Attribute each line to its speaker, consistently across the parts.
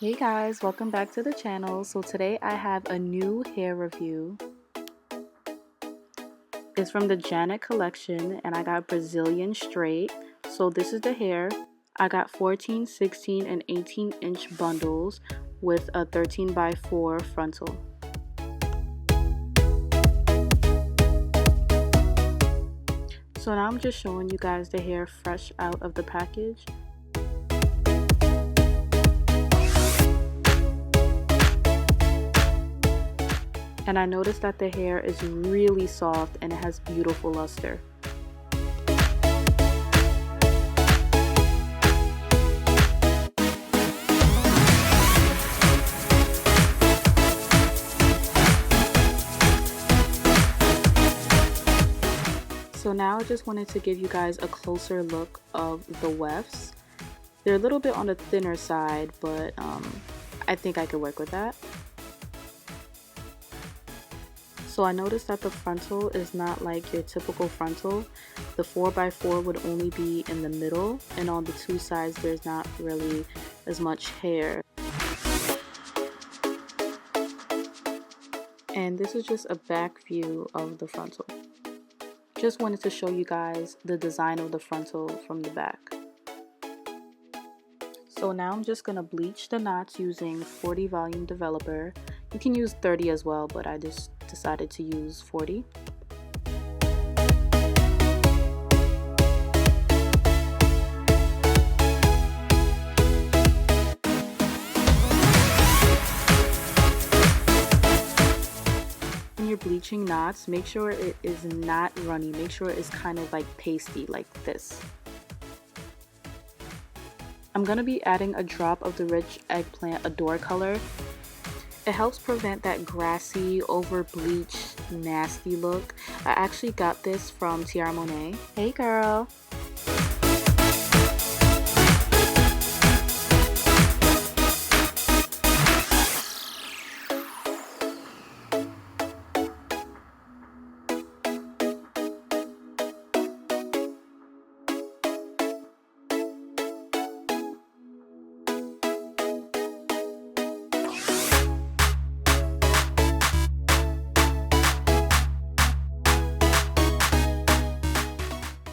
Speaker 1: Hey guys, welcome back to the channel. So today I have a new hair review. It's from the Janet collection and I got Brazilian straight. So this is the hair. I got 14, 16, and 18-inch bundles with a 13x4 frontal. So now I'm just showing you guys the hair fresh out of the package. And I noticed that the hair is really soft and it has beautiful luster. So now I just wanted to give you guys a closer look of the wefts. They're a little bit on the thinner side, but I think I could work with that. So I noticed that the frontal is not like your typical frontal. The 4x4 would only be in the middle, and on the two sides there's not really as much hair. And this is just a back view of the frontal. Just wanted to show you guys the design of the frontal from the back. So now I'm just gonna bleach the knots using 40 volume developer. You can use 30 as well, but I just decided to use 40. When you're bleaching knots, make sure it is not runny. Make sure it's kind of like pasty, like this. I'm gonna be adding a drop of the rich eggplant adore color. It helps prevent that grassy, over bleached, nasty look. I actually got this from Tiara Monet. Hey girl!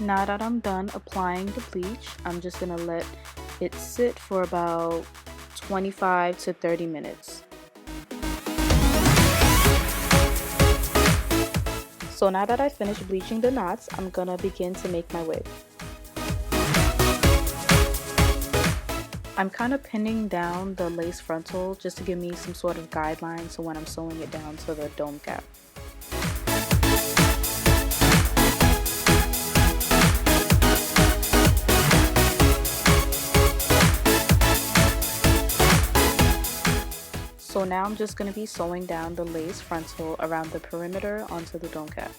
Speaker 1: Now that I'm done applying the bleach, I'm just gonna let it sit for about 25 to 30 minutes. So now that I finished bleaching the knots, I'm gonna begin to make my wig. I'm kind of pinning down the lace frontal just to give me some sort of guideline so when I'm sewing it down to the dome cap. So now I'm just going to be sewing down the lace frontal around the perimeter onto the dome cap.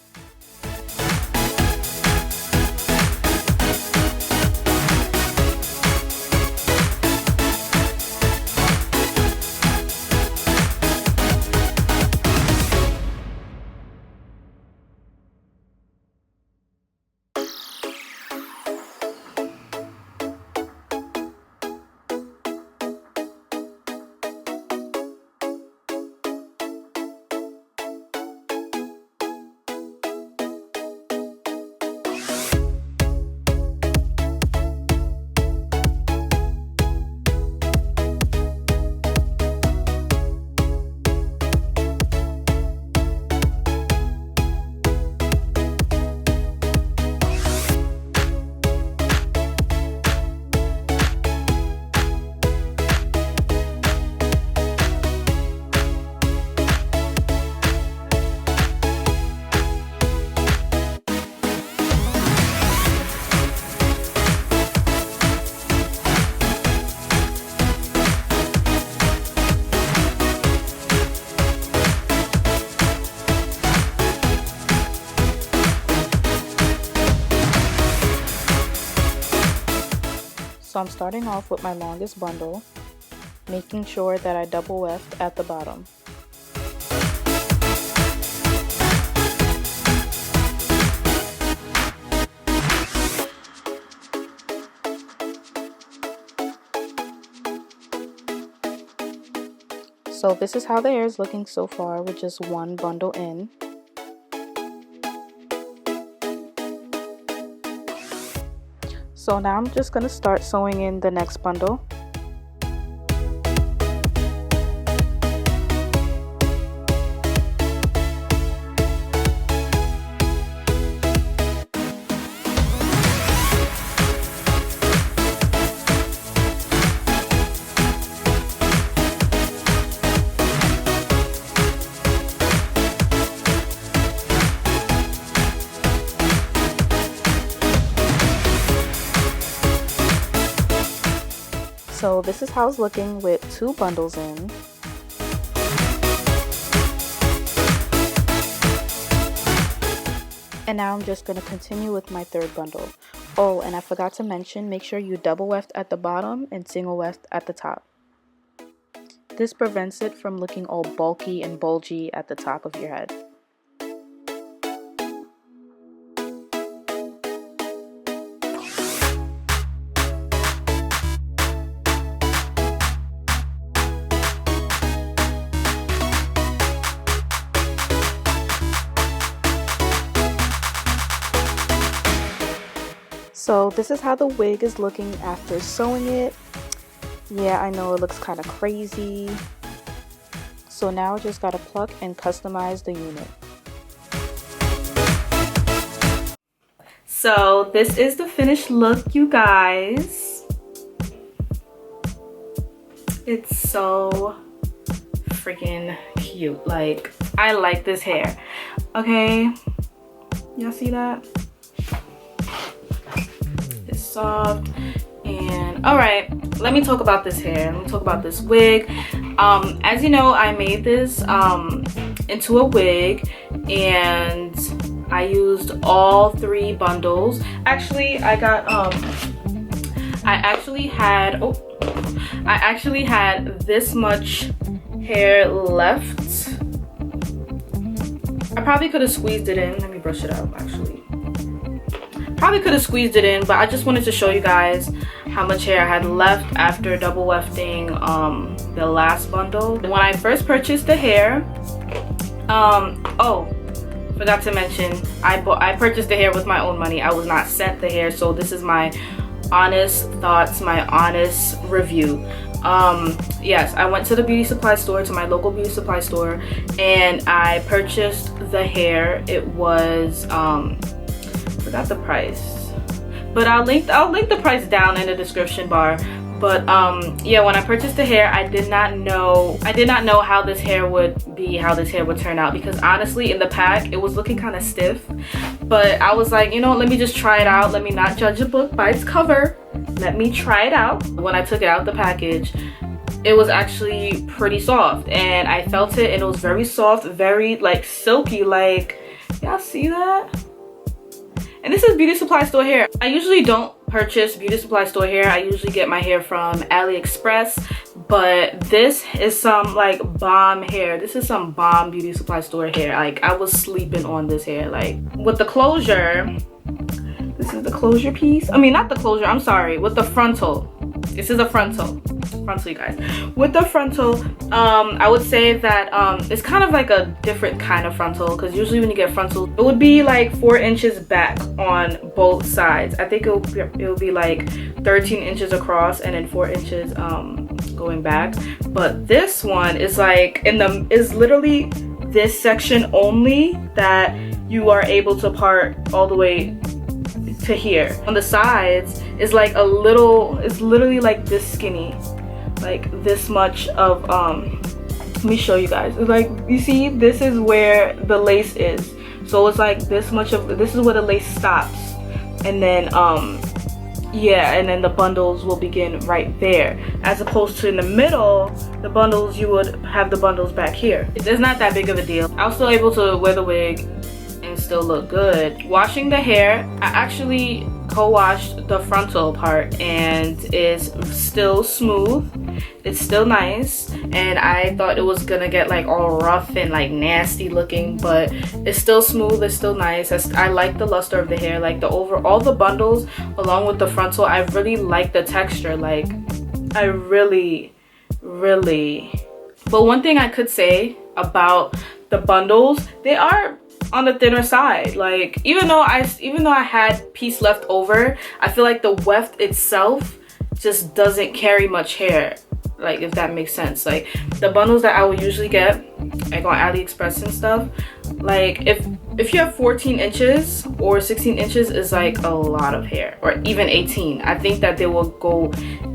Speaker 1: So I'm starting off with my longest bundle, making sure that I double weft at the bottom. So this is how the hair is looking so far with just one bundle in. So now I'm just going to start sewing in the next bundle. So this is how it's looking with 2 bundles in. And now I'm just going to continue with my 3rd bundle. Oh, and I forgot to mention, make sure you double weft at the bottom and single weft at the top. This prevents it from looking all bulky and bulgy at the top of your head. So this is how the wig is looking after sewing it. Yeah, I know it looks kind of crazy. So now I just gotta pluck and customize the unit. So this is the finished look, you guys. It's so freaking cute. Like, I like this hair. Okay, y'all see that? Soft. And all right, let me talk about this hair. Let me talk about this wig. As you know, I made this into a wig, and I used all 3 bundles. Actually, I actually had this much hair left. I probably could have squeezed it in. Let me brush it out, actually. Probably could have squeezed it in, but I just wanted to show you guys how much hair I had left after double wefting the last bundle. When I first purchased the hair, oh, forgot to mention, I purchased the hair with my own money. I was not sent the hair, so this is my honest thoughts, my honest review. Yes, I went to the beauty supply store, to my local beauty supply store, and I purchased the hair. It was forgot the price, but I'll link the price down in the description bar. But yeah, when I purchased the hair, I did not know how this hair would be, how this hair would turn out, because honestly in the pack it was looking kind of stiff. But I was like, you know, let me just try it out. Let me not judge a book by its cover. Let me try it out. When I took it out the package, it was actually pretty soft, and I felt it, and it was very soft, very like silky. Like, y'all see that? And this is beauty supply store hair. I usually don't purchase beauty supply store hair. I usually get my hair from AliExpress, but this is some like bomb hair. This is some bomb beauty supply store hair. Like, I was sleeping on this hair. Like, with the closure, this is the closure piece. I mean, not the closure, I'm sorry, with the frontal. This is a frontal, you guys. With the frontal, I would say that it's kind of like a different kind of frontal, because usually when you get frontal, it would be like 4 inches back on both sides. I think it will be like 13 inches across and then 4 inches going back. But this one is like is literally this section only that you are able to part all the way to here. On the sides is like a little, it's literally like this skinny, like this much of let me show you guys. It's like, you see, this is where the lace is, so it's like this much of, this is where the lace stops, and then yeah, and then the bundles will begin right there, as opposed to in the middle, the bundles, you would have the bundles back here. It's not that big of a deal. I was still able to wear the wig and still look good. Washing the hair, I actually co-washed the frontal part, and it's still smooth, it's still nice, and I thought it was gonna get like all rough and like nasty looking, but it's still smooth, it's still nice. I like the luster of the hair, like all the bundles along with the frontal. I really like the texture. Like, I really But one thing I could say about the bundles, they are on the thinner side. Like even though I had piece left over, I feel like the weft itself just doesn't carry much hair, like if that makes sense. Like the bundles that I would usually get like on AliExpress and stuff, like if you have 14 inches or 16 inches is like a lot of hair, or even 18. I think that they will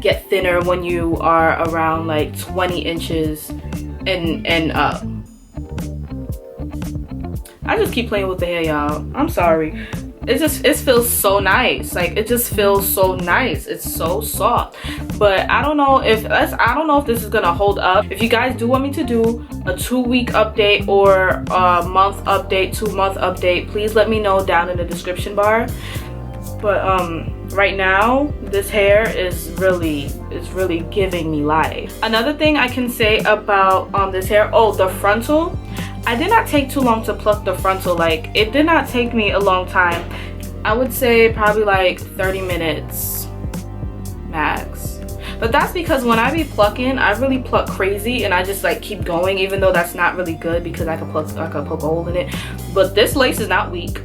Speaker 1: get thinner when you are around like 20 inches and up. I just keep playing with the hair, y'all. I'm sorry. It feels so nice. Like it just feels so nice. It's so soft. But I don't know if this is gonna hold up. If you guys do want me to do a 2-week update or a month update, 2-month update, please let me know down in the description bar. But right now this hair is really giving me life. Another thing I can say about this hair, the frontal, I did not take too long to pluck the frontal. Like it did not take me a long time. I would say probably like 30 minutes max. But that's because when I be plucking, I really pluck crazy and I just like keep going, even though that's not really good because I could poke a hole in it. But this lace is not weak.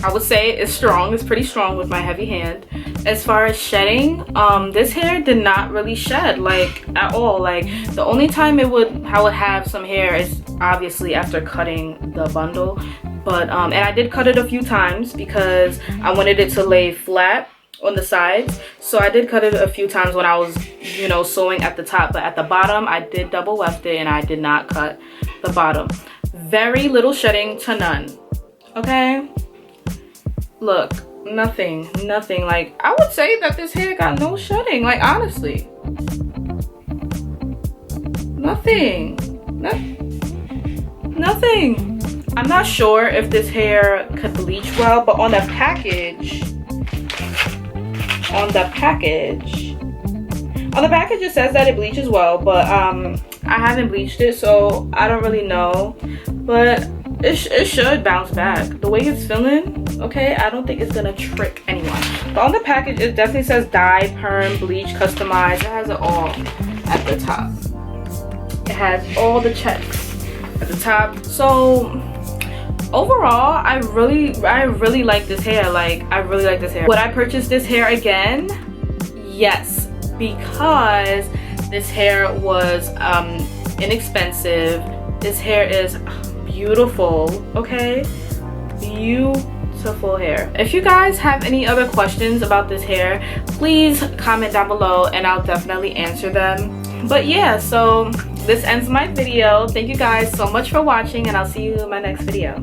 Speaker 1: I would say it's strong. It's pretty strong with my heavy hand. As far as shedding, this hair did not really shed like at all. Like the only time I would have some hair is obviously after cutting the bundle. But and I did cut it a few times because I wanted it to lay flat on the sides. So I did cut it a few times when I was, you know, sewing at the top. But at the bottom, I did double weft it and I did not cut the bottom. Very little shedding to none. Okay? Look, nothing. Like I would say that this hair got no shedding, like honestly. Nothing. I'm not sure if this hair could bleach well, but on the package it says that it bleaches well, but I haven't bleached it, so I don't really know. But it should bounce back. The way it's feeling, okay, I don't think it's gonna trick anyone. But on the package, it definitely says dye, perm, bleach, customized. It has it all at the top. It has all the checks at the top. So overall, I really like this hair. Like I really like this hair. Would I purchase this hair again? Yes, because this hair was inexpensive. This hair is beautiful, okay? Beautiful hair. If you guys have any other questions about this hair, please comment down below and I'll definitely answer them. But yeah, so this ends my video. Thank you guys so much for watching and I'll see you in my next video.